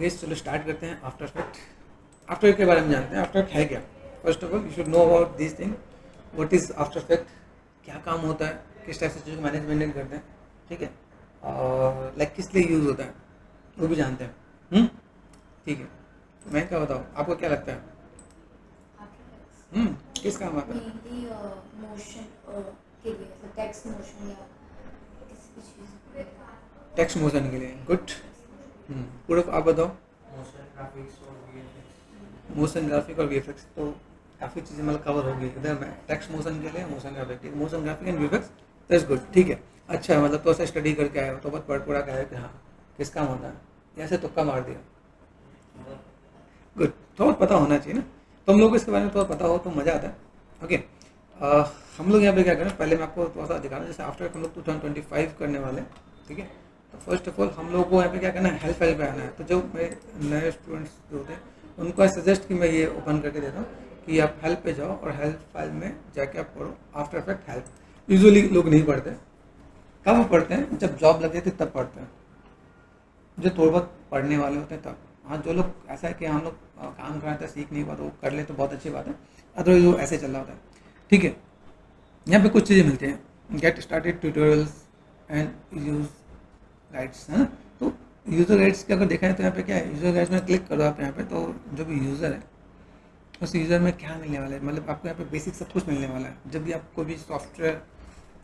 Guess चलो start करते हैं आफ्टर इफेक्ट। आफ्टर इफेक्ट के बारे में जानते हैं। आफ्टर इफेक्ट है क्या? First of all you should know about this thing, what is after effect, क्या काम होता है, किस टाइप से चीज़ों को मैनेजमेंट करते हैं, ठीक है, और लाइक किस लिए यूज़ होता है वो भी जानते हैं। ठीक है, तो मैं क्या बताऊँ, आपको क्या लगता है किस काम आता है? मोशन के लिए, टेक्स्ट मोशन या किसी भी चीज़ टेक्स्ट मोशन के लिए। गुड। पूर्व आप बताओ। मोशन ग्राफिक और वीएफएक्स तो काफ़ी चीज़ें मतलब कवर होगी इधर में। टेक्स्ट मोशन के लिए motion graphic, motion graphic and VFX, that's good. ठीक है, अच्छा मतलब तो ऐसे स्टडी करके आए हो तो बहुत पढ़ के आए हो कि हाँ किस काम होता है, ऐसे तुक्का मार दिया। गुड, थोड़ा पता होना चाहिए ना, तो हम लोग को इसके बारे में थोड़ा पता हो तो मज़ा आता है। ओके, हम लोग यहाँ पे क्या करें, पहले मैं आपको थोड़ा सा दिखाना, जैसे आफ्टर हम लोग 2025 करने वाले हैं, ठीक है। तो फर्स्ट ऑफ ऑल हम लोग को यहाँ पे क्या करना है, हेल्प फाइल पे आना है। तो जो मेरे नए स्टूडेंट्स जो होते हैं उनको सजेस्ट कि मैं ये ओपन करके देता हूँ कि आप हेल्प पे जाओ और हेल्प फाइल में जाके आप पढ़ो आफ्टर इफेक्ट हेल्प। यूजुअली लोग नहीं पढ़ते, कब पढ़ते हैं, जब जॉब लग जाती है तब पढ़ते हैं, जो थोड़ा बहुत पढ़ने वाले होते हैं तब। हाँ, जो लोग ऐसा है कि हम लोग काम कराते हैं सीख नहीं पाते, वो कर ले तो बहुत अच्छी बात है, अदरवाइज वो ऐसे चल रहा होता है। ठीक है, यहाँ पे कुछ चीज़ें मिलती हैं, get started tutorials and use guides, है ना। तो यूज़र गाइड्स के अगर देखा है तो यहाँ पे क्या है, यूज़र गाइड्स में क्लिक करो आप यहाँ पे, तो जो भी यूज़र है उस यूज़र में क्या मिलने वाला है, मतलब आपको यहाँ पे बेसिक सब कुछ मिलने वाला है। जब भी आप कोई भी सॉफ्टवेयर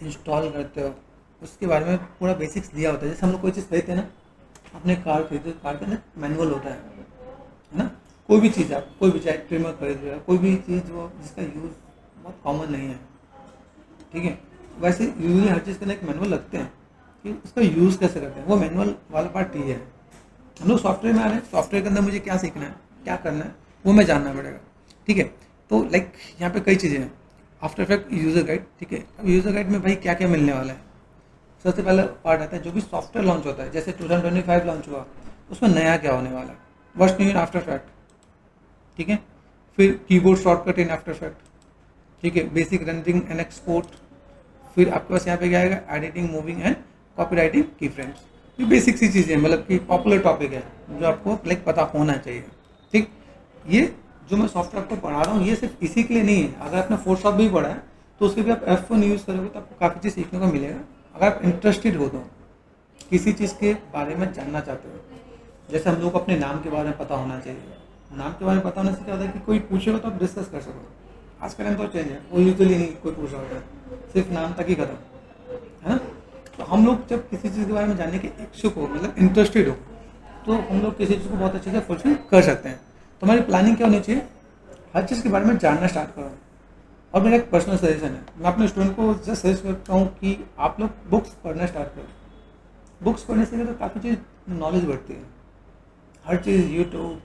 इंस्टॉल करते हो उसके बारे में पूरा बेसिक्स दिया होता है। जैसे हम लोग कोई चीज़ खरीदते हैं ना, अपने कार खरीदते, कार के अंदर मैनुअल होता है ना। कोई भी चीज़ आप कोई भी चाहे ट्रिमर खरीद रहे हो, कोई भी चीज़ वो जिसका यूज़ बहुत कॉमन नहीं है, ठीक है, वैसे यूजली हर चीज़ के अंदर एक मैनुअल लगते हैं कि उसका यूज़ कैसे करते हैं, वो मैनुअल वाला पार्ट ये है। हम लोग सॉफ्टवेयर में आ रहे हैं, सॉफ्टवेयर के अंदर मुझे क्या सीखना है, क्या करना है, वो मैं जानना पड़ेगा। ठीक है, तो लाइक यहाँ पे कई चीज़ें हैं। आफ्टर इफेक्ट यूज़र गाइड, ठीक है। अब यूज़र गाइड में भाई क्या क्या मिलने वाला है, सबसे पहला पार्ट आता है जो भी सॉफ्टवेयर लॉन्च होता है, जैसे 2025 लॉन्च हुआ उसमें नया क्या होने वाला है, what's new in after effect, ठीक है। फिर keyboard shortcut in after effect, ठीक है, बेसिक रेंडरिंग एंड एक्सपोर्ट। फिर आपके पास यहाँ पे क्या आएगा, editing, moving and copy writing की फ्रेम्स। ये बेसिक सी चीज़ें हैं, मतलब कि पॉपुलर टॉपिक है जो आपको लाइक पता होना चाहिए। ठीक, ये जो मैं सॉफ्टवेयर आपको पढ़ा रहा हूँ ये सिर्फ इसी के लिए नहीं है। अगर आपने फोटोशॉप भी पढ़ा है तो उसके भी आप F1 यूज़ करोगे तो आपको काफ़ी चीज़ सीखने को मिलेगा। अगर आप इंटरेस्टेड हो तो किसी चीज़ के बारे में जानना चाहते हो, जैसे हम लोग को अपने नाम के बारे में पता होना चाहिए। नाम के बारे में पता होने से क्या होता है कि कोई पूछेगा तो आप डिस्कस कर सको। आज का टाइम तो चेंज है, वो यूजुअली नहीं कोई पूछ रहा होता है, सिर्फ नाम तक ही खत्म, है ना। तो हम लोग जब किसी चीज़ के बारे में जानने के इच्छुक हो, मतलब इंटरेस्टेड हो, तो हम लोग किसी चीज़ को बहुत अच्छे से फुलफिल कर सकते हैं। तो हमारी प्लानिंग क्या होनी चाहिए, हर चीज़ के बारे में जानना स्टार्ट करो। और मेरा एक पर्सनल सजेशन है, मैं अपने स्टूडेंट को जस्ट सजेस्ट करता हूँ कि आप लोग बुक्स पढ़ना स्टार्ट करो। बुक्स पढ़ने से तो काफ़ी चीज़ नॉलेज बढ़ती है। हर चीज़ यूट्यूब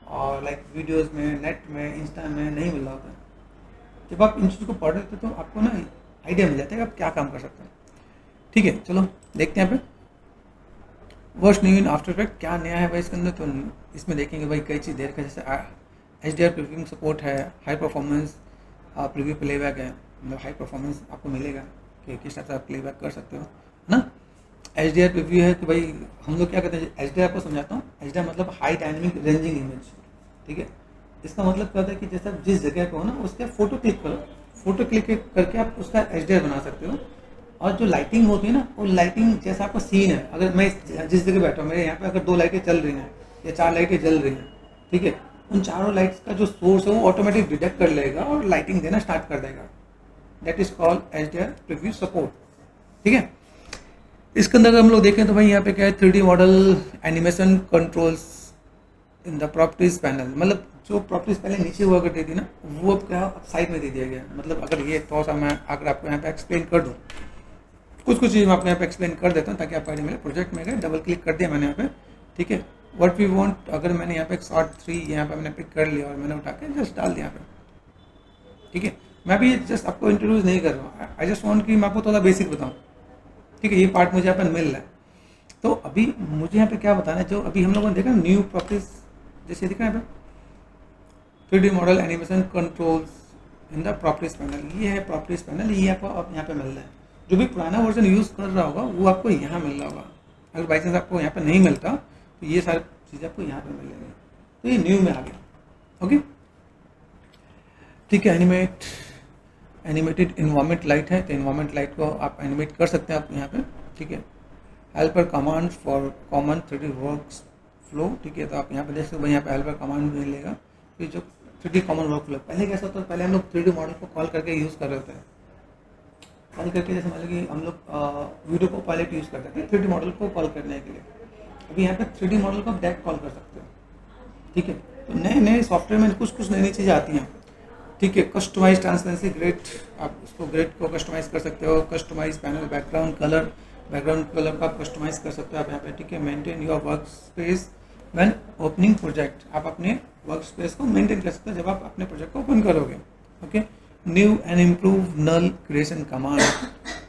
और लाइक वीडियोस में, नेट में, इंस्टा में नहीं मिल रहा होता है। जब आप इन चीज़ों को पढ़ रहे थे तो आपको ना आइडिया मिल जाता है कि आप क्या काम कर सकते हैं। ठीक है, चलो देखते हैं यहाँ पे what's new in after effect, क्या नया है भाई इसके अंदर। तो इसमें देखेंगे भाई कई चीज़ देर का, जैसे HDR प्रीव्यूइंग सपोर्ट है, हाई परफॉर्मेंस प्रीव्यू प्लेबैक है, मतलब हाई परफॉर्मेंस आपको मिलेगा कि किस टाइप से आप प्लेबैक कर सकते हो, है ना। HDR प्रीव्यू है कि भाई हम लोग क्या कहते हैं, HDR आपको समझाता हूँ। HDR मतलब हाई डायनेमिक रेंजिंग इमेज, ठीक है। इसका मतलब क्या होता है कि जैसे आप जिस जगह पे हो ना उसके फोटो क्लिक करो, फोटो क्लिक करके आप उसका HDR बना सकते हो। और जो लाइटिंग होती है ना, वो लाइटिंग जैसा आपका सीन है, अगर मैं जिस जगह बैठा हूँ, मेरे यहाँ पे अगर 2 लाइटें चल रही हैं या 4 लाइटें जल रही हैं, ठीक है, उन चारों लाइट्स का जो सोर्स है वो ऑटोमेटिक डिटेक्ट कर लेगा और लाइटिंग देना स्टार्ट कर देगा। That is called HDR preview support, ठीक है। इसके अंदर अगर हम लोग देखें तो भाई यहाँ पे क्या है, 3D model animation controls in the properties panel, मतलब जो प्रॉपर्टीज पहले नीचे हुआ करती थी ना वो अब क्या साइड में दे दिया गया। मतलब अगर ये थोड़ा सा मैं अगर आपको यहाँ पे एक्सप्लेन कर दूँ, कुछ चीज़ मैं अपने यहाँ पे एक्सप्लेन कर देता हूँ ताकि आपको आइडिया मिले। प्रोजेक्ट में गए, डबल क्लिक कर दिया मैंने यहाँ पे, ठीक है। व्हाट वी वांट, अगर मैंने यहाँ पे एक शॉर्ट 3 यहाँ पे मैंने पिक कर लिया और मैंने उठा के जस्ट डाल दिया यहाँ पे, ठीक है। मैं भी जस्ट आपको इंट्रोड्यूस नहीं कर रहा हूँ, आई जस्ट वांट कि मैं आपको थोड़ा बेसिक बताऊँ, ठीक है। ये पार्ट मुझे यहाँ पर मिल रहा है। तो अभी मुझे यहाँ पे क्या बताना है, जो अभी हम लोगों ने देखा न्यू प्रॉपर्टीज, जैसे दिखा यहाँ पे 3D model animation controls in the properties panel, ये है प्रॉपर्टीज पैनल, ये आपको अब यहाँ पे मिल रहा है। जो भी पुराना वर्जन यूज़ कर रहा होगा वो आपको यहाँ मिल रहा होगा। अगर बाई चांस आपको यहाँ पे नहीं मिलता तो ये सारी चीज़ आपको यहाँ पे मिलेगी। तो ये न्यू में आ गया। ओके, ठीक है। एनिमेटेड इन्वायरमेंट लाइट है, तो इन्वायरमेंट लाइट को आप एनिमेट कर सकते हैं आप यहाँ पे, ठीक है। Helper command for common 3D work flow, ठीक है। तो आप यहाँ पे देख सकते हो, यहाँ पे हेल्पर कमांड मिलेगा। फिर जो 3D कॉमन वर्क फ्लो, पहले कैसा होता है, पहले हम लोग 3D मॉडल को कॉल करके यूज़ कर रहे होते हैं, कॉल करके, जैसे मान लो कि हम लोग वीडियो को पायलट यूज़ करते थे 3D मॉडल को कॉल करने के लिए। अभी यहाँ पे 3D मॉडल को आप डायरेक्ट कॉल कर सकते हो, ठीक है। तो नए नए सॉफ्टवेयर में कुछ नई नई चीज़ें आती हैं, ठीक है। कस्टमाइज ट्रांसपेरेंसी ग्रेड, आप उसको ग्रेड को कस्टमाइज कर सकते हो। कस्टमाइज पैनल बैकग्राउंड कलर का आप कस्टमाइज कर सकते हो आप यहाँ पे, ठीक है। Maintain your work space when opening project, आप अपने वर्क स्पेस को मेंटेन कर सकते हो जब आप अपने प्रोजेक्ट को ओपन करोगे, okay. New and improve null creation command,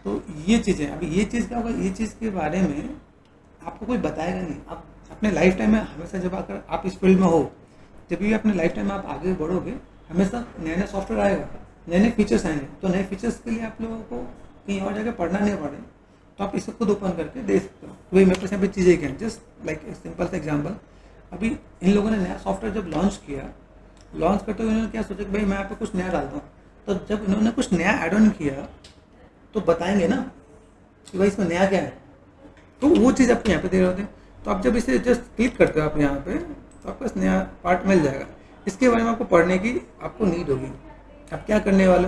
तो ये चीज़ें, अभी ये चीज़ क्या होगा, ये चीज़ के बारे में आपको कोई बताएगा नहीं। आप अपने लाइफ टाइम में हमेशा जब आकर आप इस फील्ड में हो, जब भी अपने लाइफ टाइम में आप आगे बढ़ोगे, हमेशा नया नया सॉफ्टवेयर आएगा, नए नए फीचर्स आएंगे। तो नए फीचर्स के लिए आप लोगों को कहीं और जाकर पढ़ना नहीं पड़े, तो आप इसे खुद ओपन करके दे सकते हो। तो वही मेरे पास यहाँ पे चीज़ें क्या हैं, जस्ट लाइक सिंपल सा एग्जाम्पल। अभी इन लोगों ने नया सॉफ्टवेयर जब लॉन्च किया, लॉन्च करते हुए उन्होंने क्या सोचा कि भाई मैं यहाँ पे कुछ नया डालता हूँ। तो जब इन्होंने कुछ नया ऐड ऑन किया तो बताएंगे ना कि भाई इसमें नया क्या है, तो वो चीज़ आपको यहाँ पे दे रहे होते हैं। तो आप जब इसे जस्ट क्लिक करते हो आप यहाँ पे, तो आपको इस नया पार्ट मिल जाएगा। इसके बारे में आपको पढ़ने की आपको नीड होगी। आप क्या करने वाले,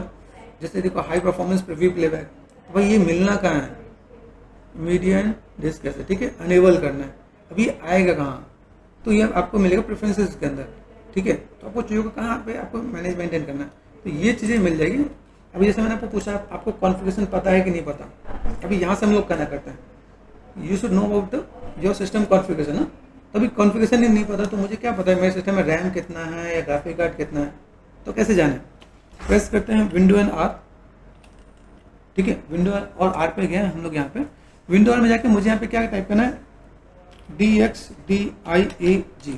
जैसे देखो हाई परफॉर्मेंस प्रीव्यू प्लेबैक, तो भाई ये मिलना कहाँ है, मीडियन डिस्क कैसे, ठीक है, अनेबल करना है। अभी आएगा कहाँ, तो ये आपको मिलेगा प्रेफरेंसेस के अंदर, ठीक है। तो आपको चीज़ों को कहाँ पे आपको मैनेज मेंटेन करना है, तो ये चीज़ें मिल जाएगी। अभी जैसे मैंने आपको पूछा आपको कॉन्फ़िगरेशन पता है कि नहीं पता, अभी यहाँ से हम लोग करना करते हैं, you should know about your system configuration ना। तो अभी कॉन्फ़िगरेशन ही नहीं पता, तो मुझे क्या पता है मेरे सिस्टम में रैम कितना है या ग्राफिक कार्ड कितना है, तो कैसे जाने। प्रेस करते हैं विंडो एंड आर, ठीक है। विंडो और आर पे गए हम लोग। यहाँ पे विंडो आर में जाके मुझे यहाँ पे क्या टाइप करना है, DXDIAG,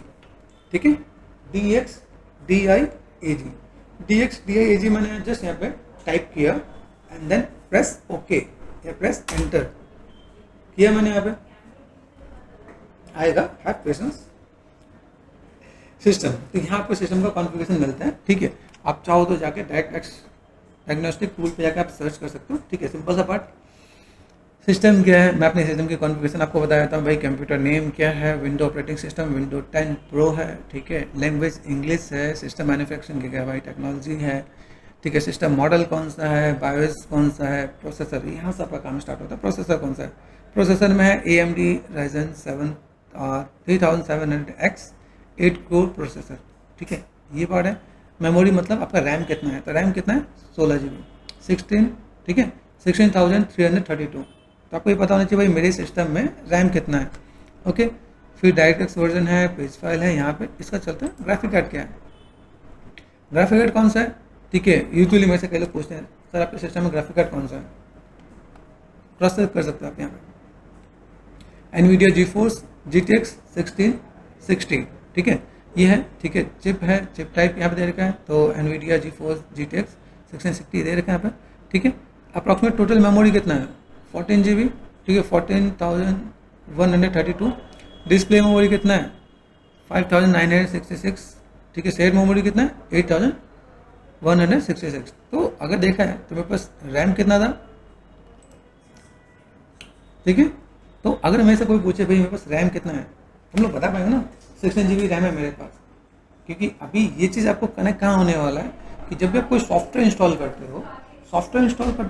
ठीक है, DXDIAG। DXDIAG मैंने जस्ट यहाँ पे टाइप किया एंड देन प्रेस ओके या प्रेस एंटर किया मैंने। यहाँ पे आएगा हैव पेशेंस सिस्टम, तो यहाँ आपको सिस्टम का कॉन्फ़िगरेशन मिलता है, ठीक है। आप चाहो तो जाके डायग्नोस्टिक टूल पे जाके आप सर्च कर सकते हो, ठीक है। सिंपल सा पार्ट, सिस्टम क्या है, मैं अपने सिस्टम की कॉन्फ़िगरेशन आपको बता देता हूँ। भाई कंप्यूटर नेम क्या है, window operating system window 10 pro है, ठीक है। लैंग्वेज इंग्लिश है, सिस्टम मैन्युफैक्चरिंग क्या है भाई, टेक्नोलॉजी है, ठीक है। सिस्टम मॉडल कौन सा है, बायोस कौन सा है, प्रोसेसर, यहाँ से आपका काम स्टार्ट होता है। प्रोसेसर कौन सा है, प्रोसेसर में है AMD Ryzen 7 3700X 8 core processor, ठीक है, ये पार्ट है। मेमोरी मतलब आपका रैम कितना है, तो रैम कितना है 16 GB 16, ठीक है, 16332। तो आपको ये पता होना चाहिए भाई मेरे सिस्टम में रैम कितना है, ओके। फिर डायरेक्ट वर्जन है, पेज फाइल है, यहाँ पे इसका चलता है। ग्राफिक कार्ड क्या है, ग्राफिक कार्ड कौन सा है, ठीक है। यूजुअली मेरे से कई लोग पूछते हैं सर आपके सिस्टम में ग्राफिक कार्ड कौन सा है, प्रोसेस कर सकते हो आप यहाँ पे NVIDIA GeForce GTX 1660, ठीक है, ये है, ठीक है। चिप है, चिप टाइप यहाँ पे दे रखा है, तो NVIDIA GeForce GTX 1660 दे रखा है यहाँ पे, ठीक है। अप्रॉक्सीमेट टोटल मेमोरी कितना है 14 GB, ठीक है, 14132। डिस्प्ले मेमोरी कितना है 5966, ठीक है। शेयर मेमोरी कितना है 8166। तो अगर देखा है तो मेरे पास रैम कितना था, ठीक है। तो अगर मेरे से कोई पूछे भाई मेरे पास रैम कितना है, हम लोग बता पाएंगे ना 16 GB रैम है मेरे पास, क्योंकि अभी ये चीज़ आपको कनेक्ट कहाँ होने वाला है कि जब भी आप कोई सॉफ्टवेयर इंस्टॉल करते हो,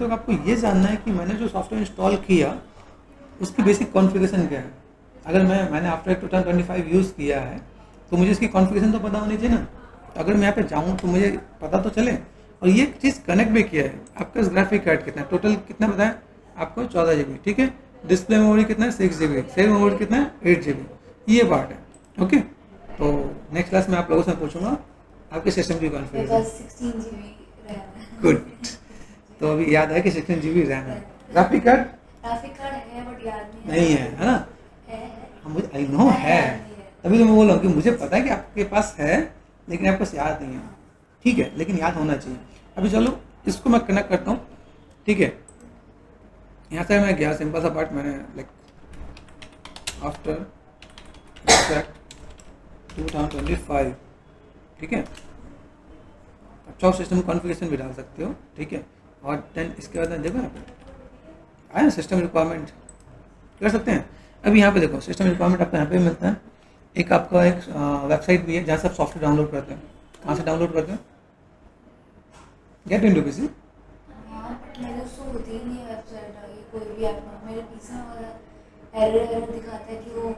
आपको ये जानना है कि मैंने जो सॉफ्टवेयर इंस्टॉल किया उसकी बेसिक कॉन्फ़िगरेशन क्या है। अगर मैंने आफ्टर 2025 यूज़ किया है तो मुझे इसकी कॉन्फ़िगरेशन तो पता होनी चाहिए ना। तो अगर मैं यहाँ पे जाऊँ तो मुझे पता तो चले। और ये चीज़ कनेक्ट भी किया है, आपका ग्राफिक कार्ड कितना है, टोटल कितना बताया आपको 14 GB, ठीक है। डिस्प्ले मेमोरी कितना है 6 GB, शेयर मेमोरी कितना है 8 GB, ये पार्ट है, ओके। तो नेक्स्ट क्लास में आप लोगों से पूछूंगा आपके सिस्टम की कॉन्फ़िगरेशन। 16 GB रैम है। गुड, तो अभी याद है कि 16 GB रैम है। ग्राफिक कार्ड है बट याद नहीं है, है ना। है। हाँ मुझे आई नो है, तभी तो मैं बोल रहा हूँ कि मुझे पता है कि आपके पास है लेकिन आपको याद नहीं है, ठीक है, लेकिन याद होना चाहिए। अभी चलो इसको मैं कनेक्ट करता हूँ, ठीक है। यहाँ से मैं गया, सिंपल सा पार्ट मैंने लाइक आफ्टर 2025, ठीक है। अब चाहो सिस्टम कॉन्फ़िगरेशन भी डाल सकते हो, ठीक है। और देन इसके बाद देखो यहाँ पे आया सिस्टम रिक्वायरमेंट कर सकते हैं। अभी यहाँ पे देखो सिस्टम रिक्वायरमेंट आपको यहाँ पे मिलता है। एक आपका एक वेबसाइट भी है जहाँ से आप सॉफ्टवेयर डाउनलोड करते हैं। कहाँ से डाउनलोड करते हैं? Gate into PC. हाँ बट मेरे उसको होती ही नहीं है वेबसाइट आगे कोई भी ऐप में, मेरे पीसी में वाला एरर दिखाता है कि वो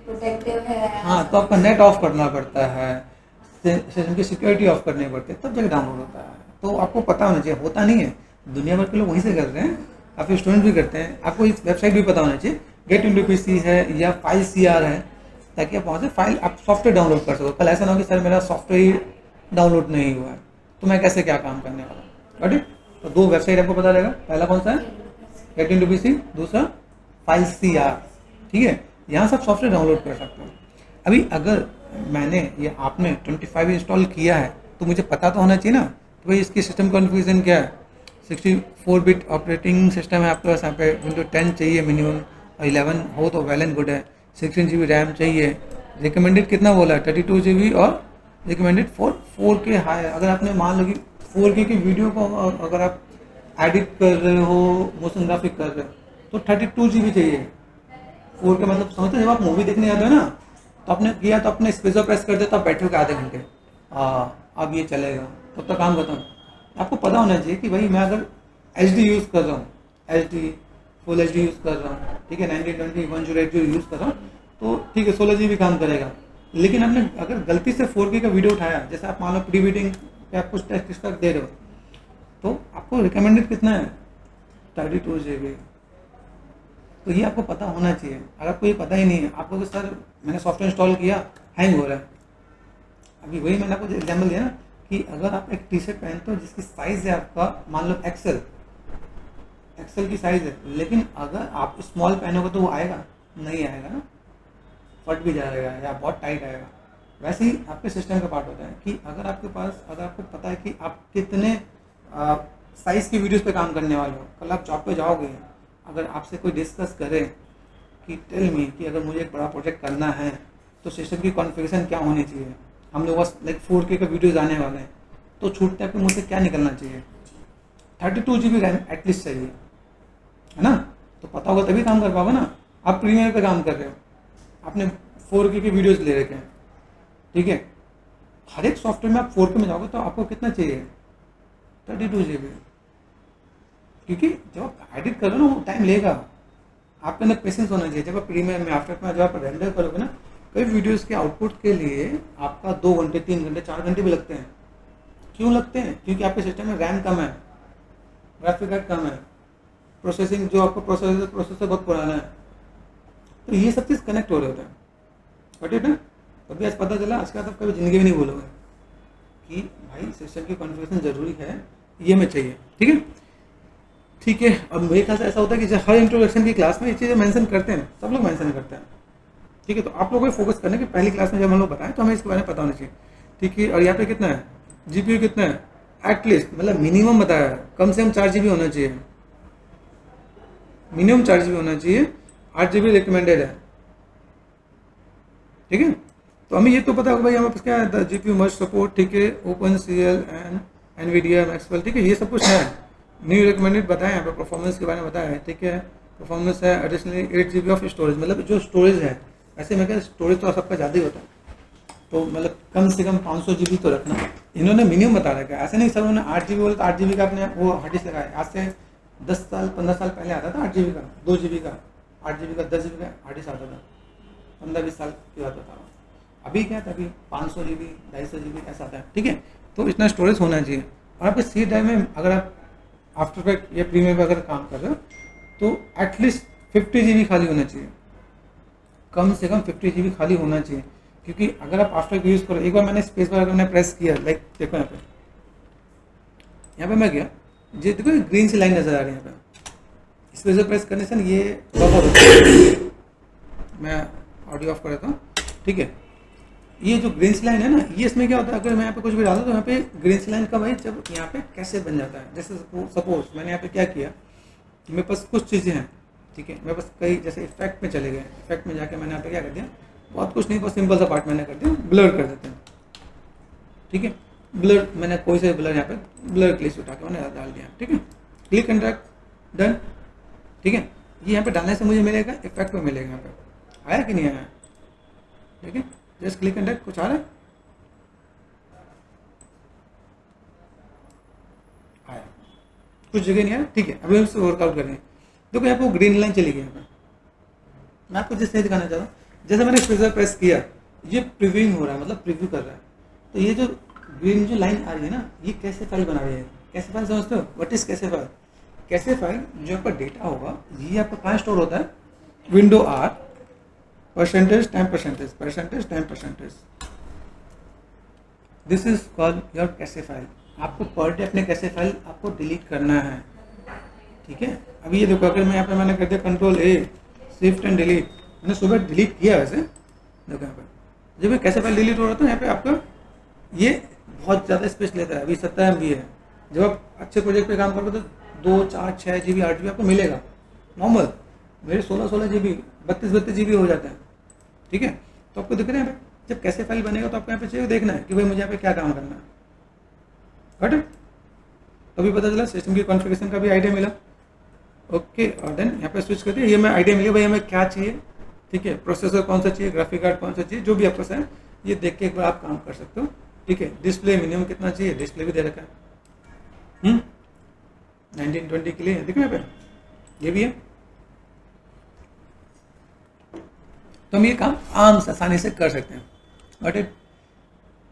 प्रोटेक्टिव है। हाँ, तो आपका नेट ऑफ करना पड़ता है, सिस्टम की सिक्योरिटी ऑफ करनी पड़ती है, तब जाके डाउनलोड होता है। तो आपको पता होना चाहिए, होता नहीं है, दुनिया भर के लोग वहीं से कर रहे हैं, काफ़ी स्टूडेंट भी करते हैं। आपको इस वेबसाइट भी पता होना चाहिए, गेट इंटू पीसी है या फाइल CR है, ताकि आप वहाँ से फाइल आप सॉफ्टवेयर डाउनलोड कर सको। कल ऐसा ना हो कि सर मेरा सॉफ्टवेयर डाउनलोड नहीं हुआ है तो मैं कैसे क्या काम करने वाला। ठीक, तो दो वेबसाइट आपको पता रहेगा, पहला कौन सा है गेट इंटू पीसी, दूसरा फाइल CR, ठीक है। यहाँ से आप सॉफ्टवेयर डाउनलोड कर सकते हो। अभी अगर मैंने या आपने 25 इंस्टॉल किया है तो मुझे पता तो होना चाहिए ना, तो भाई इसकी सिस्टम कॉन्फ़िगरेशन क्या है। 64 बिट ऑपरेटिंग सिस्टम है आपके पास, यहाँ पे विंडो 10 चाहिए मिनिमम, 11 हो तो वेल एंड गुड है। 16 GB रैम चाहिए। रिकमेंडेड कितना बोला है? 32 GB और रिकमेंडेड 4K हाई। अगर आपने मान लो कि 4K की वीडियो को अगर आप एडिट कर रहे हो, मोशन ग्राफिक कर रहे हो, तो 32 GB चाहिए। 4K मतलब समझते हो, जब आप मूवी देखने जाते हो ना तो आपने किया तो अपने स्पेसर प्रेस कर दे तो आप बैठे हो आधे घंटे, अब ये चलेगा तब तक काम खत्म। आपको पता होना चाहिए कि भाई मैं अगर HD यूज़ कर रहा हूँ, HD फुल HD यूज़ कर रहा हूँ, ठीक है, 1920 1080 यूज़ कर रहा हूँ, तो ठीक है 16 GB काम करेगा। लेकिन आपने अगर गलती से 4K का वीडियो उठाया, जैसे आप मान लो प्री वेडिंग पे आप कुछ टेक्स्ट दे रहे हो, तो आपको रिकमेंडेड कितना है? 32 GB। तो ये आपको पता होना चाहिए। अगर आपको ये पता ही नहीं है, आपको कि सर मैंने सॉफ्टवेयर इंस्टॉल किया, हैंग हो रहा है। अभी वही मैंने आपको एग्जाम्पल दिया ना कि अगर आप एक टी-शर्ट पहनते हो जिसकी साइज़ है आपका मान लो एक्सेल की साइज़ है, लेकिन अगर आप स्मॉल पहनोगे तो वो आएगा नहीं, आएगा ना, फट भी जाएगा या बहुत टाइट आएगा। वैसे ही आपके सिस्टम का पार्ट होता है कि अगर आपके पास, अगर आपको पता है कि आप कितने साइज़ की वीडियोस पे काम करने वाले हो, कल आप जॉब पे जाओगे, अगर आपसे कोई डिस्कस करे कि टेल मी कि अगर मुझे एक बड़ा प्रोजेक्ट करना है तो सिस्टम की कॉन्फ़िगरेशन क्या होनी चाहिए, हम लोग बस लाइक 4K का वीडियोज़ आने वाले हैं, तो छूटते आपके मुझसे क्या निकलना चाहिए? 32 GB रैम एटलीस्ट चाहिए, है ना। तो पता होगा तभी काम कर पाओगे ना। आप प्रीमियर पे काम कर रहे हो, आपने 4K की वीडियोज़ ले रखे हैं, ठीक है, हर एक सॉफ्टवेयर में आप 4K में जाओगे तो आपको कितना चाहिए? 32 GB। क्योंकि जब आप एडिट करो ना वो टाइम लेगा, आपके अंदर पेशेंस होना चाहिए। जब आप प्रीमियर में, आफ्टर में जब आप रेंडर करोगे ना, कई वीडियोस के आउटपुट के लिए आपका 2 घंटे 3 घंटे 4 घंटे भी लगते हैं। क्यों लगते हैं? क्योंकि आपके सिस्टम में रैम कम है, ग्राफिक कार्ड कम है, प्रोसेसिंग जो आपका प्रोसेसर बहुत पुराना है, तो ये सब चीज़ कनेक्ट हो रहे होते हैं। बट इट कभी आज पता चला, आज का आप कभी ज़िंदगी में नहीं बोलोगे कि भाई सिस्टम की कॉन्फ़िगरेशन ज़रूरी है, ये में चाहिए, ठीक है। ठीक है, अब मेरे ख्याल से ऐसा होता है कि जब हर इंट्रोडक्शन की क्लास में ये चीज़ें मेंशन करते हैं, सब लोग मेंशन करते हैं, ठीक है। तो आप लोगों को फोकस करना कि पहली क्लास में जब हम लोग बताएं तो हमें इसके बारे में पता होना चाहिए, ठीक है। और यहाँ पे कितना है GPU कितना है? एटलीस्ट मतलब मिनिमम बताया है, कम से कम 4 GB होना चाहिए, मिनिमम 4 GB होना चाहिए, 8 GB रिकमेंडेड है, ठीक है। तो हमें ये तो पता होगा भाई हमारे पास क्या है, GPU मस्ट सपोर्ट, ठीक है, OpenCL एंड NVIDIA Maxwell, ठीक है, ये सब कुछ है। न्यू रिकमेंडेड बताया यहाँ पे, परफॉर्मेंस के बारे में बताया है, ठीक है। परफॉर्मेंस है एडिशनली 8 GB ऑफ स्टोरेज, मतलब जो स्टोरेज है, ऐसे में क्या स्टोरेज तो सबका ज़्यादा ही होता है, तो मतलब कम से कम 500 GB तो रखना। इन्होंने मिनिमम बता रखा है, ऐसे नहीं सर उन्होंने 8 GB बोला तो 8 GB का आपने वो हार्ड डिस्क लगाया। आज से 10 साल 15 साल पहले आता था 8 GB का, 2 GB का, 8 GB का, 10 GB का हार्ड डिस्क आता था, 15-20 साल की बात बता रहा हूँ। अभी क्या था, अभी 500 GB 250 GB ऐसा आता है, ठीक है। तो इतना स्टोरेज होना चाहिए। और आपके C ड्राइव में अगर आप आफ्टर इफेक्ट या प्रीमियर पर अगर काम कर रहे हो तो एटलीस्ट 50 GB खाली होना चाहिए, कम से कम 50 GB खाली होना चाहिए। क्योंकि अगर आप आफ्टर इफेक्ट यूज़ करो, एक बार मैंने स्पेस बार अगर मैंने प्रेस किया, लाइक देखो यहाँ पे मैं गया, ये देखो ग्रीन सी लाइन नज़र आ रही है यहाँ पे, स्पेस बार प्रेस करने से ना ये बफर, मैं ऑडियो ऑफ कर देता हूँ, ठीक है। ये जो ग्रीन सी लाइन है ना, ये इसमें क्या होता है, अगर मैं यहाँ पे कुछ भी डालूँ तो यहाँ पे ग्रीन सी लाइन का भाई जब यहाँ पे कैसे बन जाता है, जैसे सपोज मैंने यहाँ पे क्या किया कि मेरे पास कुछ चीज़ें हैं, ठीक है, मेरे पास कई, जैसे इफेक्ट में चले गए, इफेक्ट में जाके मैंने यहाँ पे क्या कर दिया, बहुत कुछ नहीं, बस सिंपल सा पार्ट मैंने कर दिया, ब्लर कर देते हैं, ठीक है। ब्लर मैंने कोई से ब्लर यहाँ पे ब्लर क्लिक उठा के मैंने डाल दिया, ठीक है। क्लिक एंड ड्रैग, डन, ठीक है। ये यहाँ पे डालने से मुझे मिलेगा इफेक्ट में मिलेगा, यहाँ पे आया कि नहीं आया, ठीक है। जस्ट क्लिक एंड ड्रैग, कुछ आ रहा है, आया, कुछ जगह नहीं आया, ठीक है। अभी हम इससे वर्कआउट करेंगे। देखो यहाँ पे वो ग्रीन लाइन चली गई, यहाँ पे मैं आपको जिस नहीं दिखाना चाह रहा हूँ, जैसे मैंने स्पेसर प्रेस किया, ये प्रीव्यूइंग हो रहा है, मतलब प्रीव्यू कर रहा है। तो ये जो ग्रीन जो लाइन आ रही है ना, ये कैसे फाइल बना रही है, कैसे फाइल समझते हो, व्हाट इज कैसे फाइल। कैसे फाइल जो आपका डेटा होगा, ये आपका कहाँ स्टोर होता है, window R percentage time percentage, percentage time percentage, this is called your cache file. आपको पर डे अपने कैसे फाइल आपको डिलीट करना है, ठीक है। अभी ये देखो, अगर मैं यहाँ पे मैंने कर दिया control A, shift and delete, मैंने सुबह डिलीट किया वैसे, देखो यहाँ पे जब कैसे फाइल डिलीट हो रहा था, यहाँ पे आपका ये बहुत ज़्यादा स्पेस लेता है, अभी 70 MB है। जब आप अच्छे प्रोजेक्ट पे काम करोगे तो 2, 4, 6 GB 8 GB आपको मिलेगा नॉर्मल। मेरे 16 GB 32 GB हो जाते हैं, ठीक है। तो आपको दिख रहे हैं, जब कैसे फाइल बनेगा तो आपको यहाँ पे चाहिए देखना है कि भाई मुझे यहाँ पे क्या काम करना है, बट तभी पता चला, सिस्टम की कॉन्फ़िगरेशन का भी आइडिया मिला, ओके। और देन यहाँ पे स्विच कर दिया, ये मैं आइडिया मिला भाई हमें क्या चाहिए, ठीक है। प्रोसेसर कौन सा चाहिए, ग्राफिक कार्ड कौन सा चाहिए, जो भी आपके पास है, ये देख के एक बार आप काम कर सकते हो, ठीक है। डिस्प्ले मिनिमम कितना चाहिए, डिस्प्ले भी दे रखा है, 1920 के लिए, देखो यहाँ पे ये भी है। तो हम ये काम आराम से आसानी से कर सकते हैं, बट इट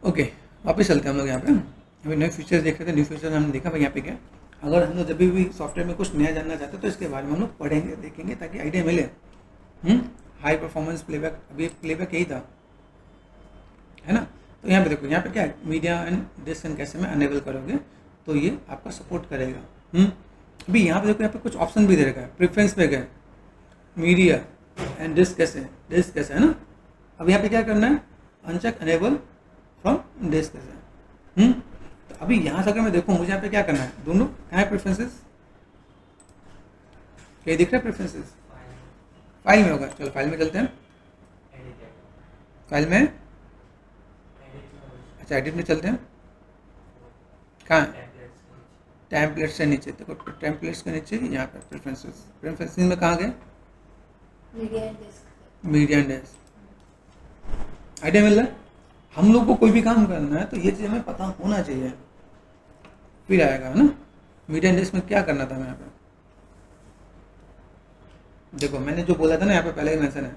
ओके। वापस चलते हैं हम लोग यहाँ पे, अभी नए फीचर्स देख रहे थे। न्यू फीचर हमने देखा भाई यहाँ पे क्या, अगर हम लोग जब भी सॉफ्टवेयर में कुछ नया जानना चाहते हैं तो इसके बारे में हम लोग पढ़ेंगे, देखेंगे, ताकि आइडिया मिले। हाई परफॉर्मेंस प्लेबैक, अभी प्लेबैक यही था, है ना। तो यहाँ पे देखो, यहाँ पे क्या है, मीडिया एंड डिस्क एंड कैसे में अनेबल करोगे तो ये आपका सपोर्ट करेगा। अभी यहाँ पे देखो, यहाँ पे कुछ ऑप्शन भी दे रखा है, प्रेफरेंस पे गए, मीडिया एंड डिस्क कैसे, है ना। अब यहाँ पे क्या करना है, अनचेक अनेबल फ्रॉम डिस्क कैसे। तो अभी यहाँ से अगर मैं देखूँ, मुझे यहाँ पे क्या करना है, दोनों है प्रेफरेंसेस, क्या दिख रहा है प्रेफरेंसेस, फाइल में होगा। चलो फाइल में चलते हैं, फाइल में, अच्छा एडिट में चलते हैं, कहाँ, टेम्पलेट्स से नीचे देखो, टेम्पलेट्स के नीचे यहाँ पे प्रेफरेंसेस, प्रेफरेंसेस में कहाँ गए, मीडिया एंड डिस्क। आइडिया मिल रहा है। हम लोग को कोई भी काम करना है तो ये चीज़ हमें पता होना चाहिए, फिर आएगा, है ना। मीडिया एंड डिस्क में क्या करना था मैं यहाँ पे, देखो मैंने जो बोला था ना, यहाँ पे पहले ही मेंशन है,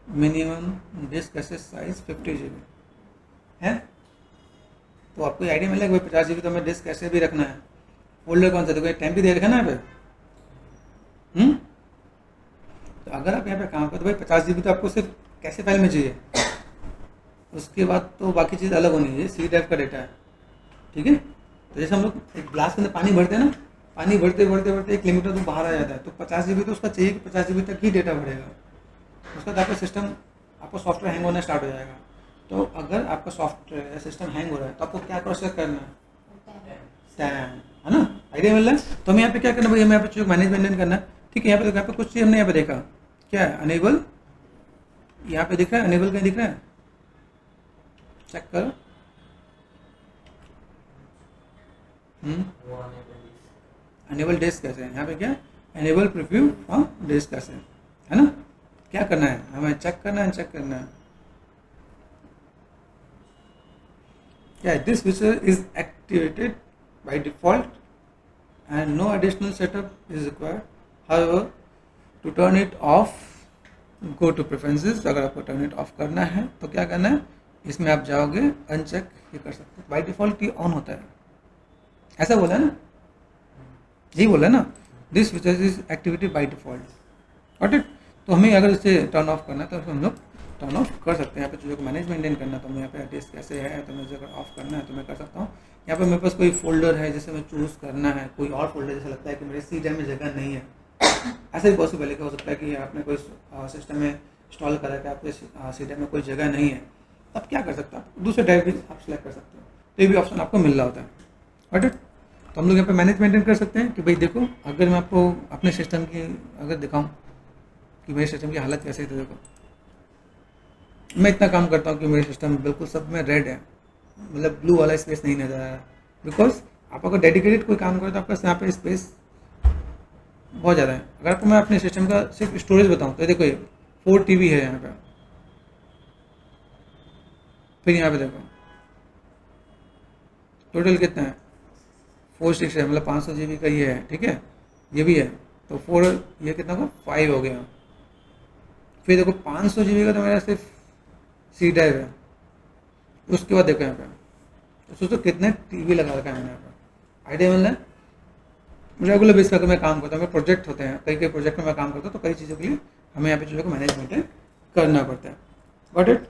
minimum disk access size 50 GB है। तो आपको आइडिया मिलेगा भाई 50 GB तो हमें डिस्क कैसे भी रखना है। फोल्डर कौन सा, देखो ये टाइम भी दे रखा है ना यहाँ पे। तो अगर आप यहाँ पे काम करो तो भाई 50 GB तो आपको सिर्फ कैसे फाइल में चाहिए, उसके बाद तो बाकी चीज़ अलग होनी चाहिए, सी ड्राइव का डेटा है, ठीक है। तो जैसे हम लोग एक ग्लास के अंदर पानी भरते हैं ना, पानी भरते भरते भरते एक लिमिट तो बाहर आ जाता है, तो 50 GB तो उसका चाहिए कि 50 GB तक ही डेटा भरेगा। उसके बाद आपका सिस्टम, आपका सॉफ्टवेयर हैंग होना स्टार्ट हो जाएगा। तो अगर आपका सॉफ्टवेयर सिस्टम हैंग हो रहा है तो आपको क्या प्रोसेस करना है, टाइम, है ना। आइडिया मिल रहा है। तो हमें यहाँ पे क्या करना है, हमें यहाँ पे मैनेजमेंट करना है, ठीक है। यहाँ पे कुछ चीज़ हमने यहाँ पे देखा, क्या है, अनेबल, यहाँ पे दिख रहा है, अनेबल कहीं दिख रहा है, चेक करो। अनेबल डिस्क कैसे है, यहाँ पे क्या, अनेबल प्रीव्यू फ्रॉम डिस्क कैसे, है ना। क्या करना है, हमें चेक करना है, चेक करना है क्या, this feature is activated by default and no additional setup is required. However, to turn it off, go to preferences। अगर आपको turn it off करना है तो क्या करना है, इसमें आप जाओगे, अनचेक ये कर सकते हो। बाय डिफॉल्ट ये ऑन होता है, ऐसा बोला है ना, यही बोला है ना, this feature is activated by default, got it. तो हमें अगर इसे टर्न ऑफ करना है तो हम लोग टर्न ऑफ कर सकते हैं। यहाँ पे चीज़ों को मैनेज मेंटेन करना, तो मैं यहाँ पे डिस्क कैसे है तो मुझे अगर ऑफ करना है तो मैं कर सकता हूँ। यहाँ पे मेरे पास कोई फोल्डर है जैसे मैं चूज़ करना है, कोई और फोल्डर जैसे लगता है कि मेरे सी ड्राइव में जगह नहीं है, ऐसा भी पॉसिबल है कि हो सकता है कि आपने कोई सिस्टम में इंस्टॉल करा कि आपके सी ड्राइव में कोई जगह नहीं है, तब क्या कर सकते हो आप, दूसरे ड्राइव भी आप सेलेक्ट कर सकते हो। तो ये भी ऑप्शन आपको मिल रहा होता है, बट तो हम लोग यहाँ पे मैनेज मेंटेन कर सकते हैं कि भाई देखो, अगर मैं आपको अपने सिस्टम की अगर दिखाऊँ कि मेरे सिस्टम की हालत कैसे है, तो देखो मैं इतना काम करता हूँ कि मेरे सिस्टम बिल्कुल सब में रेड है, मतलब ब्लू वाला स्पेस नहीं नजर आ रहा, बिकॉज आप अगर डेडिकेटेड कोई काम करो तो आपका यहाँ पे स्पेस बहुत ज़्यादा है। अगर आपको मैं अपने सिस्टम का सिर्फ स्टोरेज बताऊँ तो देखो ये 4 TB है यहाँ पे, फिर यहाँ पे देखो टोटल कितना है 46 है, मतलब 500 GB का ये है, ठीक है, ये भी है, तो 4 ये कितना को 5 हो गया। फिर देखो 500 GB का तो मेरा सिर्फ सी ड्राइव है, उसके बाद देखो यहाँ पे तो सोचो कितने टीवी लगा रखा है मैंने यहाँ पे। आइडिया मिल रहा है। रेगुलर बेस पर मैं काम करता हूँ, प्रोजेक्ट होते हैं, कई कई प्रोजेक्ट में मैं काम करता हूँ, तो कई चीज़ों के लिए हमें यहाँ पे चीज़ों को मैनेजमेंट करना पड़ता है। बट इट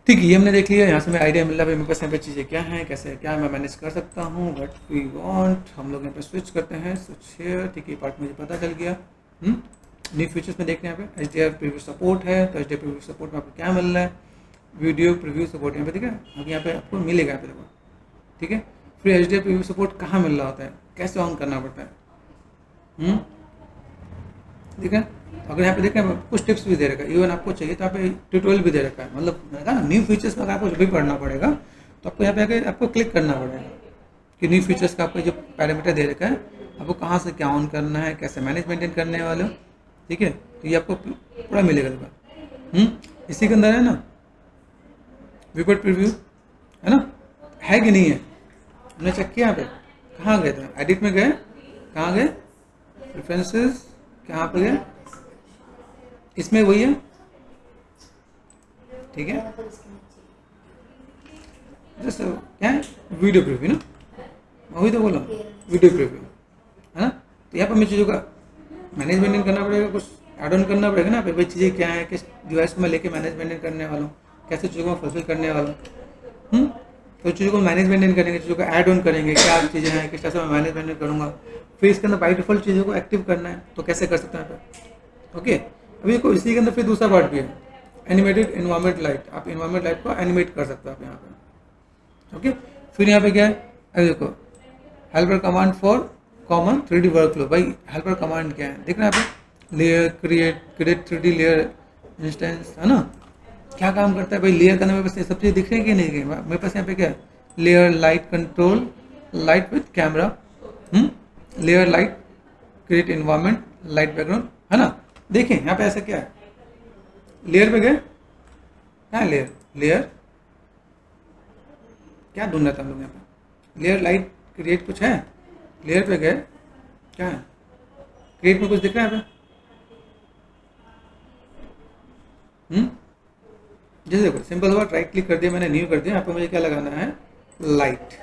ठीक है, ये हमने देख लिया, यहाँ से मैं आइडिया मिल रहा है मेरे पास यहाँ पे चीज़ें क्या हैं, कैसे क्या मैं मैनेज कर सकता हूँ, व्हाट वी वांट। हम लोग यहाँ पे स्विच करते हैं, स्विच हेयर, ठीक है, पार्ट मुझे पता चल गया। न्यू फीचर्स में देखते हैं यहाँ पे HDR प्रीव्यू सपोर्ट है, तो HDR प्रीव्यू सपोर्ट में आपको क्या मिल रहा है, वीडियो प्रीव्यू सपोर्ट यहाँ पे, ठीक है, अब यहाँ पे आपको मिलेगा यहाँ पे देखो, ठीक है। फिर HDR प्रीव्यू सपोर्ट कहाँ मिल रहा होता है, कैसे ऑन करना पड़ता है, ठीक है। अगर यहाँ पे देखें कुछ टिप्स भी दे रखा है, इवन आपको चाहिए तो यहाँ पे ट्यूटोरियल भी दे रखा है, मतलब मैंने कहा ना न्यू फीचर्स में अगर आपको जो भी पढ़ना पड़ेगा तो आपको यहाँ पे आके आपको क्लिक करना पड़ेगा कि न्यू फीचर्स का आपको जो पैरामीटर दे रखा है, आपको कहाँ से क्या ऑन करना है, कैसे मैनेज मेंटेन करने वाले हो, ठीक है, तो ये आपको पूरा मिलेगा देखो। इसी के अंदर है ना विपर्ट प्रीव्यू, है ना, है कि नहीं है, हमने चेक किया। यहाँ पे कहाँ गए थे, एडिट में गए, कहाँ गए, प्रेफरेंसेस, कहाँ पे गए, इसमें वही है, ठीक है, जैसे क्या है वीडियो प्रीव्यू ना, मैं वही तो बोला वीडियो प्रीव्यू, है ना। तो यहाँ पर मैं चीज़ों का मैनेज मेंटेन करना पड़ेगा, कुछ एड ऑन करना पड़ेगा ना, भाई चीज़ें क्या है, किस डिवाइस को मैं लेके मैनेज मेंटेन करने वाला हूँ, कैसे चीज़ों को फुलफिल करने वाला हूँ, तो चीज़ों को मैनेज मेंटेन करेंगे, चीज़ों को ऐड ऑन करेंगे, क्या चीज़ें हैं, किस तरह से मैं मैनेज मेंटेन करूँगा। फिर इसके अंदर बाई डिफॉल्ट चीज़ों को एक्टिव करना है, तो कैसे कर सकते हैं यहाँ पे, ओके। अभी देखो इसी के अंदर फिर दूसरा पार्ट भी है, एनिमेटेड इन्वायरमेंट लाइट, आप इन्वायरमेंट लाइट को एनिमेट कर सकते हो आप यहाँ पे, ओके। फिर यहाँ पे क्या है, अभी देखो helper command for common 3D workflow, भाई हेल्पर कमांड क्या है, देख रहे हैं यहाँ पे, layer create 3D layer instance, है ना, क्या काम करता है भाई, लेयर करने में, बस ये सब चीज़ दिख रही है कि नहीं दिख रही, मेरे पास यहाँ पे क्या है, layer light control, light with camera, layer light create environment light background, है ना। देखें यहाँ पे ऐसा क्या है, लेयर पे गए, क्या है लेयर, लेयर क्या ढूंढ रहा था हम लोग यहाँ पे, लेयर लाइट क्रिएट कुछ है, लेयर पे गए, क्या है क्रिएट में कुछ दिख रहा है यहाँ पे, जैसे देखो सिंपल हुआ, राइट क्लिक कर दिया मैंने, न्यू कर दिया, यहाँ पे मुझे क्या लगाना है, लाइट,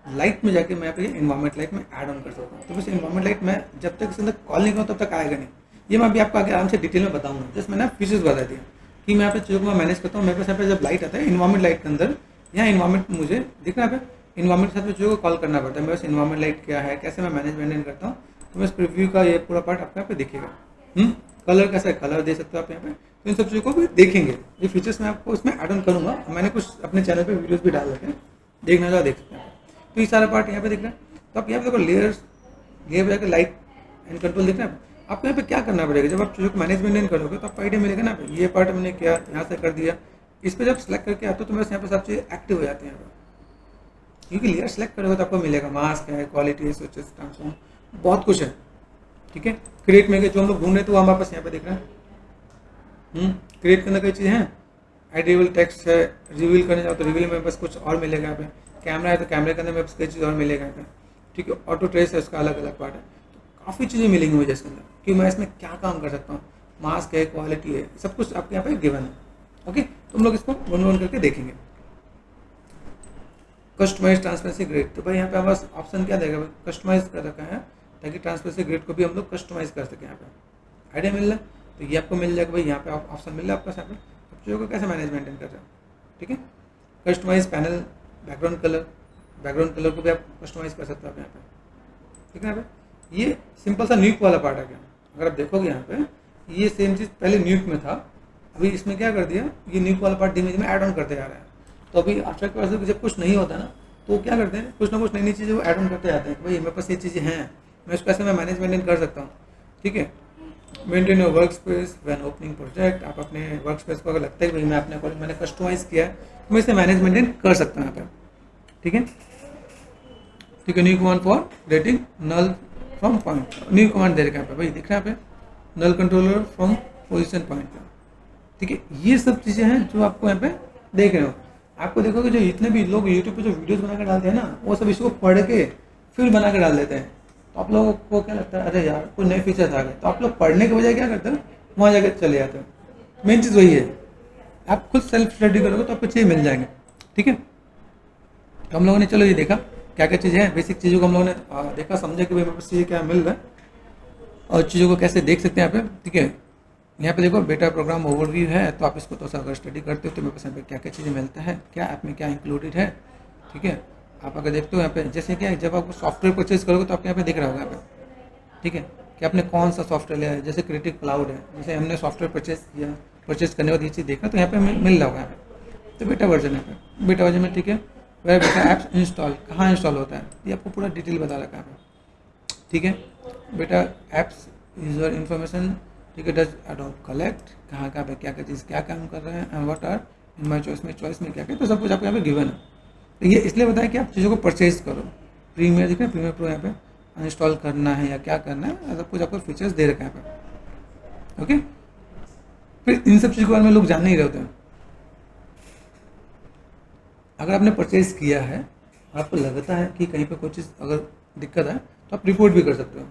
लाइट में जाके मैं यहाँ पे इन्वायरमेंट लाइट में ऐड ऑन कर सकता हूँ। तो बस इन्वायरमेंट लाइट मैं जब तक इसके अंदर कॉल नहीं करूँ तब तक आएगा नहीं, ये मैं अभी आपको आगे आराम से डिटेल में बताऊंगा, जस्ट मैंने फीचर्स बता दिया कि मैं यहाँ पे चीज़ों को मैं मैनेज करता हूँ। मेरे पास यहाँ पे जब लाइट आता है इन्वायरमेंट लाइट के अंदर, यहाँ इन्वायरमेंट मुझे दिख रहा है, यहाँ पे इन्वायरमेंट के साथ में चीज़ों को कॉल करना पड़ता है, मेरे पास इन्वायरमेंट लाइट क्या है, कैसे मैं मैनेज मेंटेन करता हूँ, तो मैं इस प्रीव्यू का ये पूरा पार्ट आपको यहाँ पे दिखेगा। कलर कैसा है, कलर दे सकते हो आप यहाँ पे, तो इन सब चीज़ों को भी देखेंगे, ये फीचर्स मैं आपको इसमें ऐड ऑन करूँगा, मैंने कुछ अपने चैनल पे वीडियोस भी डाल रखे हैं, देखना चाहो देख सकते हैं। तो ये सारा पार्ट यहाँ पे दिख रहा है, तो आप यहाँ पे देखो लेयर्स, लेयर पे जाकर लाइट एंड कंट्रोल दिख रहा है। आपको यहाँ पे क्या करना पड़ेगा, जब आप चीज़ों को मैनेजमेंट करोगे तो आपको आइडिया मिलेगा ना, ये पार्ट हमने किया, यहाँ से कर दिया, इस पर जब सेलेक्ट करके आते हो तो मेरे यहाँ पे सब चीज़ एक्टिव हो जाती हैं यहाँ पर, क्योंकि लेयर सेलेक्ट करोगे तो आपको मिलेगा मास्क है, क्वालिटी, स्विचेस, ट्रांसफॉर्म, बहुत कुछ है, ठीक है। क्रिएट में जो हम लोग ढूंढ रहे थे वो हमारे पास यहाँ पे दिख रहा है। क्रिएट के अंदर कई चीज़ें हैं, एडिबल टेक्स्ट है, रिवील करने जाओ तो रिवील में बस कुछ और मिलेगा यहाँ पे, कैमरा है तो कैमरे के अंदर में बस कई चीज़ और मिलेगा यहाँ पे, ठीक है। ऑटो ट्रेस है, उसका अलग अलग पार्ट है, तो काफ़ी चीज़ें मिलेंगी मुझे इसके अंदर कि मैं इसमें क्या काम कर सकता हूँ, मास्क है, क्वालिटी है, सब कुछ आपके यहाँ पे गिवन है, ओके। तो हम लोग इसको वन वन करके देखेंगे। कस्टमाइज ट्रांसपेरेंसी ग्रेड, तो भाई यहाँ पे हमारे पास ऑप्शन क्या देगा, कस्टमाइज कर रखा है ताकि ट्रांसपेरेंसी ग्रेड को भी हम लोग कस्टमाइज कर सकें। यहाँ पे आइडिया मिल रहा है, तो ये आपको मिल जाएगा भाई, यहाँ पे ऑप्शन मिल रहा है आपका, यहाँ पे सब चीज़ों को कैसे मैनेज मेंटेन कर रहे हैं, ठीक है। कस्टमाइज पैनल, बैकग्राउंड कलर को भी आप कस्टमाइज कर सकते हो आप यहाँ पे, ठीक है। यहाँ पे ये सिंपल सा न्यूक वाला पार्ट आ गया, अगर आप देखोगे यहाँ पे ये सेम चीज़ पहले न्यूक में था, अभी इसमें क्या कर दिया, ये न्यूक वाला पार्ट धीमे धीमे ऐड ऑन करते जा रहा है। तो अभी आफ्टर क्लास जब कुछ नहीं होता ना, तो क्या करते हैं, कुछ ना कुछ नई नई चीज़ें वो ऐड ऑन करते जाते हैं कि भाई मेरे पास ये चीज़ें हैं, मैं इसको कैसे मैं मैनेज मेंटेन कर सकता हूँ, ठीक है। Maintain your work space when opening project. आप अपने वर्क स्पेस को अगर लगता है कि भाई मैं अपने अकॉर्डिंग मैंने कस्टमाइज़ किया है तो मैं इसे मैनेज मेंटेन कर सकता हूँ यहाँ पे। ठीक है, ठीक है। New command for rating null from point, new command दे रखा है यहाँ पे, भाई दिख रहा है यहाँ पे नल कंट्रोलर फ्रॉम पोजिशन पॉइंट पे। ठीक है, ये सब चीज़ें हैं जो आपको यहाँ पे देख रहे हो। आपको देखोगे जो इतने भी लोग यूट्यूब पे जो वीडियोस बना के डालते हैं ना, वो सब इसको पढ़ के फिर बना के डाल देते हैं। तो आप लोगों को क्या लगता है, अरे यार कोई नए फीचर्स आ गए, तो आप लोग पढ़ने के बजाय क्या करते हो, वहाँ जाकर चले जाते हो। मेन चीज़ वही है, आप खुद सेल्फ स्टडी करोगे तो आपको चीज़ें मिल जाएंगे। ठीक है, तो हम लोगों ने चलो ये देखा क्या क्या चीज़ें हैं, बेसिक चीज़ों को हम लोगों ने देखा, समझा कि भाई मेरे पास चीज़ें क्या मिल रहा है और चीज़ों को कैसे देख सकते हैं यहाँ पे। ठीक है, यहाँ पे देखो बेटा प्रोग्राम ओवरव्यू है, तो आप इसको थोड़ा सा अगर स्टडी करते हो तो मेरे पास यहाँ पे क्या क्या चीज़ें मिलता है, क्या ऐप में क्या इंक्लूडेड है। ठीक है, आप अगर देखते हो यहाँ पे जैसे क्या जब आप सॉफ्टवेयर परचेज करोगे तो आपको यहाँ पे दिख रहा होगा यहाँ पे। ठीक है, कि आपने कौन सा सॉफ्टवेयर लिया है, जैसे क्रिएटिव क्लाउड है, जैसे हमने सॉफ्टवेयर परचेज किया, परचेज करने के बाद ये चीज़ देखना तो यहाँ पे मिल रहा होगा यहाँ पे। तो बेटा वर्जन है पे, बेटा वर्जन में। ठीक है, वह बेटा ऐप्स इंस्टॉल कहाँ इंस्टॉल होता है ये आपको पूरा डिटेल बता रखा है यहाँ पे। ठीक है, बेटा ऐप्स यूजर इन्फॉर्मेशन। ठीक है, डज अडोब कलेक्ट कहाँ कहाँ पे क्या क्या चीज़ क्या काम कर रहे हैं, and what are in my choice में क्या क्या, तो सब कुछ आपको यहाँ पे गिवन है। तो ये इसलिए बताया कि आप चीज़ों को परचेज करो। प्रीमियर दिख रहा है, प्रीमियर प्रो यहाँ पे इंस्टॉल करना है या क्या करना है, सब कुछ आपको फीचर्स दे रखा है यहाँ पे। ओके, फिर इन सब चीज़ों के बारे में लोग जान नहीं रहे होते हैं। अगर आपने परचेज किया है, आपको लगता है कि कहीं पे कोई चीज़ अगर दिक्कत है तो आप रिपोर्ट भी कर सकते हो।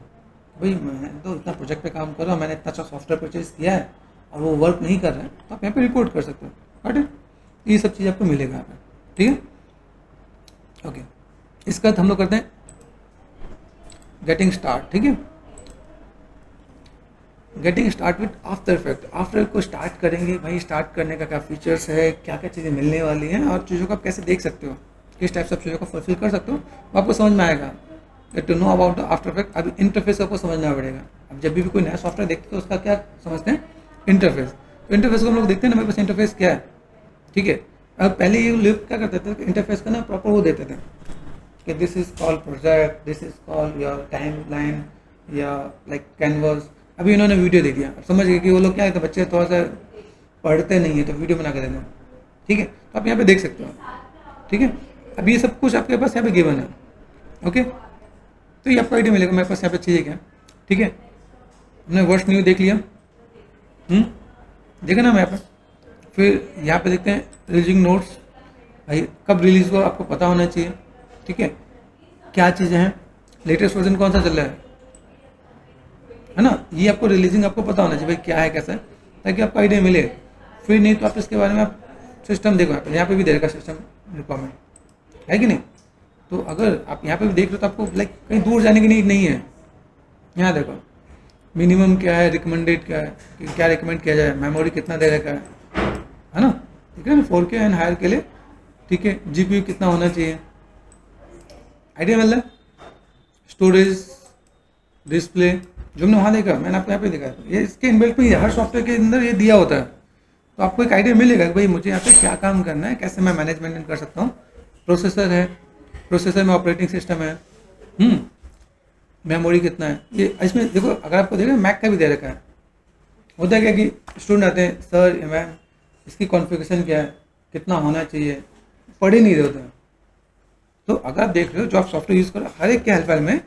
भाई मैं तो इतना प्रोजेक्ट पे काम कर रहा हूँ, मैंने इतना अच्छा सॉफ्टवेयर परचेज किया है और वो वर्क नहीं कर रहा है, तो आप यहाँ पे रिपोर्ट कर सकते हो। राइट, ये सब चीज़ आपको मिलेगा यहाँ पे। ठीक है, ओके। इसके बाद हम लोग करते हैं गेटिंग स्टार्ट। ठीक है, getting start with after effect. After effect को स्टार्ट करेंगे, भाई स्टार्ट करने का क्या फीचर्स है, क्या क्या चीज़ें मिलने वाली हैं और चीज़ों को आप कैसे देख सकते हो, किस टाइप से आप चीज़ों को फुलफिल कर सकते हो, वो आपको समझ में आएगा। To know about the after effect, अभी इंटरफेस आपको समझना पड़ेगा। अब जब भी कोई नया सॉफ्टवेयर देखते हैं तो उसका क्या समझते हैं, इंटरफेस। तो इंटरफेस को हम लोग देखते हैं ना, मेरे पास इंटरफेस क्या है। ठीक है, अब पहले ये लोग क्या करते थे, इंटरफेस का ना प्रॉपर वो देते थे कि this is called project, this is called your time line या लाइक कैनवस। अभी इन्होंने वीडियो दे दिया, अब समझ गए कि वो लोग क्या है, तो बच्चे थोड़ा सा पढ़ते नहीं है तो वीडियो बना के देना। ठीक है, तो आप यहाँ पे देख सकते हो। ठीक है, अब ये सब कुछ आपके पास यहाँ पे गिवन है। ओके, तो ये आपको आइडिया मिलेगा मेरे पास यहाँ पे चीज़ें क्या। ठीक है, हमने वर्ष न्यू देख लिया, देखा ना मैं यहाँ पे। फिर यहाँ पे देखते हैं रिलीजिंग नोट्स, भाई कब रिलीज हुआ आपको पता होना चाहिए। ठीक है, क्या चीज़ें हैं, लेटेस्ट वर्जन कौन सा चल रहा है ना, ये आपको रिलीजिंग आपको पता होना चाहिए भाई क्या है कैसा है, ताकि आपको आइडिया मिले। फिर नहीं तो आप इसके बारे में आप सिस्टम देखो, यहाँ पे भी दे रखा सिस्टम रिक्वायरमेंट है कि नहीं। तो अगर आप यहाँ पे भी देख रहे हो तो आपको लाइक कहीं दूर जाने की नीड नहीं है। यहाँ देखो मिनिमम क्या है, रिकमेंडेड क्या है, कि क्या रिकमेंड किया जाए, मेमोरी कितना दे रखा है ना। ठीक है ना, 4K एंड हायर के लिए। ठीक है, GPU कितना होना चाहिए, आइडिया मिल रहा है। स्टोरेज, डिस्प्ले, जो हमने वहाँ देखा, मैंने आपको यहाँ पे दिखाया, ये इसके इनबिल्ट में हर सॉफ्टवेयर के अंदर ये दिया होता है। तो आपको एक आइडिया मिलेगा कि भाई मुझे यहाँ पे क्या काम करना है, कैसे मैं मैनेजमेंट कर सकता हूँ। प्रोसेसर है, प्रोसेसर में ऑपरेटिंग सिस्टम है, मेमोरी कितना है, ये इसमें देखो। अगर आपको देखो मैक का भी दे रखा है। होता है क्या कि स्टूडेंट आते हैं, सर मैम इसकी कॉन्फ़िगरेशन क्या है, कितना होना चाहिए, पढ़ ही नहीं रहे होते हैं। तो अगर आप देख रहे हो जो आप सॉफ्टवेयर यूज़ करो, हर एक के हेल्प फाइल में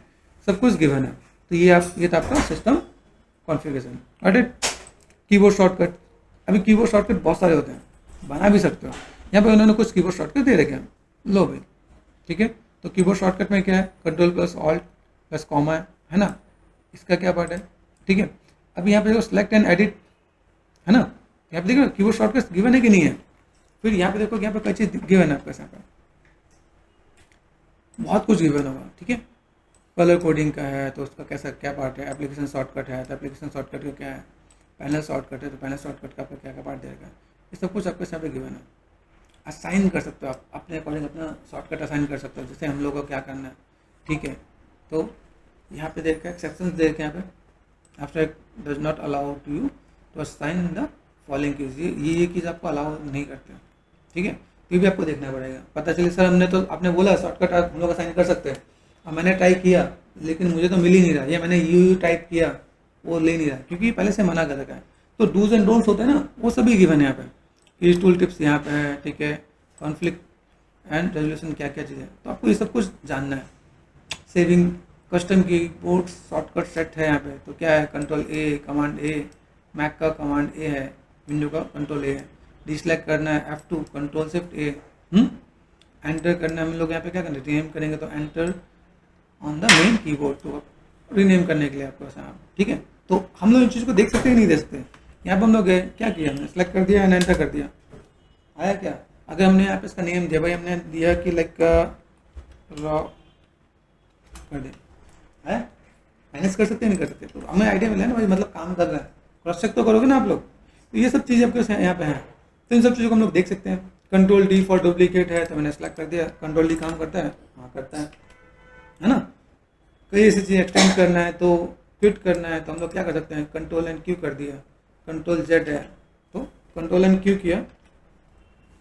सब कुछ गिवन है। तो ये तो आपका system configuration. Right, keyboard shortcut, अभी कीबोर्ड शॉर्टकट बहुत सारे होते हैं, बना भी सकते हो। यहाँ पे उन्होंने कुछ कीबोर्ड शॉर्टकट दे रखे हैं, लो भाई। ठीक है, तो कीबोर्ड शॉर्टकट में क्या है, Ctrl+Alt+, है ना, इसका क्या पार्ट है। ठीक है, अब यहाँ पे देखो सिलेक्ट एंड एडिट, है ना, यहाँ पे देखो कीबोर्ड शॉर्टकट गिवन है कि नहीं है। फिर यहाँ पे देखो यहाँ पे कई चीज़ गिवन है आपके यहाँ पे, बहुत कुछ गिवन होगा। ठीक है, कलर कोडिंग का है तो उसका कैसा क्या पार्ट है, एप्लीकेशन शॉर्टकट है तो एप्लीकेशन शॉर्टकट का क्या है, पैनल शॉर्टकट है तो पैनल शॉर्टकट का आपका क्या क्या पार्ट देगा, ये सब कुछ आपके यहाँ पे गिवन है। असाइन कर सकते हो आप अपने अकॉर्डिंग, अपना शॉर्टकट असाइन कर सकते हो, जैसे हम लोगों को क्या करना है। ठीक है, तो यहाँ पे देख के एक्सेप्शन दे के यहाँ पे after does not allow to you to assign the following keys, ये चीज़ आपको अलाउ नहीं करते। ठीक है, ये भी आपको देखना पड़ेगा। पता चले सर हमने तो आपने बोला शॉर्टकट आप हम लोग असाइन कर सकते हैं, अब मैंने ट्राई किया लेकिन मुझे तो मिल ही नहीं रहा, या मैंने यू टाइप किया वो ले नहीं रहा है क्योंकि पहले से मना कर रखा है। तो डूज एंड डोंट्स होते हैं ना, वो सभी गिवन है यहाँ पे, कि टूल टिप्स यहाँ पे है, ठीक है, कॉन्फ्लिक्ट एंड रेजोल्यूशन क्या क्या चीज़ें, तो आपको ये सब कुछ जानना है। Saving custom keyboard shortcut set है यहाँ पे, तो क्या है, control A, command A, Mac का कमांड ए है, विंडो का कंट्रोल ए है। डिसलाइक करना है F2, कंट्रोल शिफ्ट ए। एंटर करना है हम लोग यहाँ पे क्या करेंगे, रीनेम करेंगे तो enter on the main keyboard, तो रीनेम करने के लिए आपको ऐसा, ठीक है। तो हम लोग इन चीज़ को देख सकते हैं नहीं देख सकते। यहाँ पर हम लोग गए, क्या किया हमने, सेलेक्ट कर दिया एंड एंटर कर दिया, आया क्या। अगर हमने यहाँ पे इसका नेम दिया, भाई हमने दिया कि लाइक रॉ कर दे, आया, मैनेज कर सकते हैं नहीं कर सकते, तो हमें आइडिया मिला ना भाई, मतलब काम कर रहा है, क्रॉस चेक तो करोगे ना आप लोग। तो ये सब चीज़ें आपके यहाँ पे हैं, तो इन सब चीज़ों को हम लोग देख सकते हैं। कंट्रोल डी फॉर डुप्लीकेट है, तो मैंने सेलेक्ट कर दिया, कंट्रोल डी काम करता है, हाँ करता है ना। कई ऐसी चीज़ एक्सटेंड करना है तो क्विट करना है, तो हम लोग क्या कर सकते हैं, कंट्रोल एंड क्यू कर दिया, कंट्रोल जेड है तो कंट्रोल एंड क्यू किया,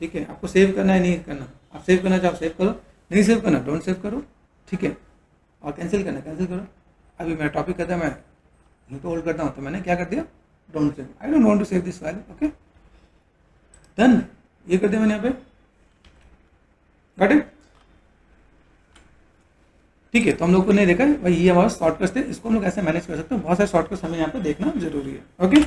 ठीक है। आपको सेव करना है नहीं करना, आप सेव करना चाहो सेव करो, नहीं सेव करना डोंट सेव करो, ठीक है। और कैंसिल करना कैंसिल करो। अभी मेरा टॉपिक कहता है मैं यहीं पे होल्ड करता हूँ, तो मैंने क्या कर दिया, don't save, I don't want to save this file, okay done, ये कर दिया मैंने यहाँ पे, गॉट इट, ठीक है। तो हम लोग को नहीं देखा भाई, ये हमारा शॉर्टकट थे, इसको हम लोग ऐसे मैनेज कर सकते हैं। बहुत सारे शॉर्टकट्स हमें यहाँ पे देखना जरूरी है, ओके।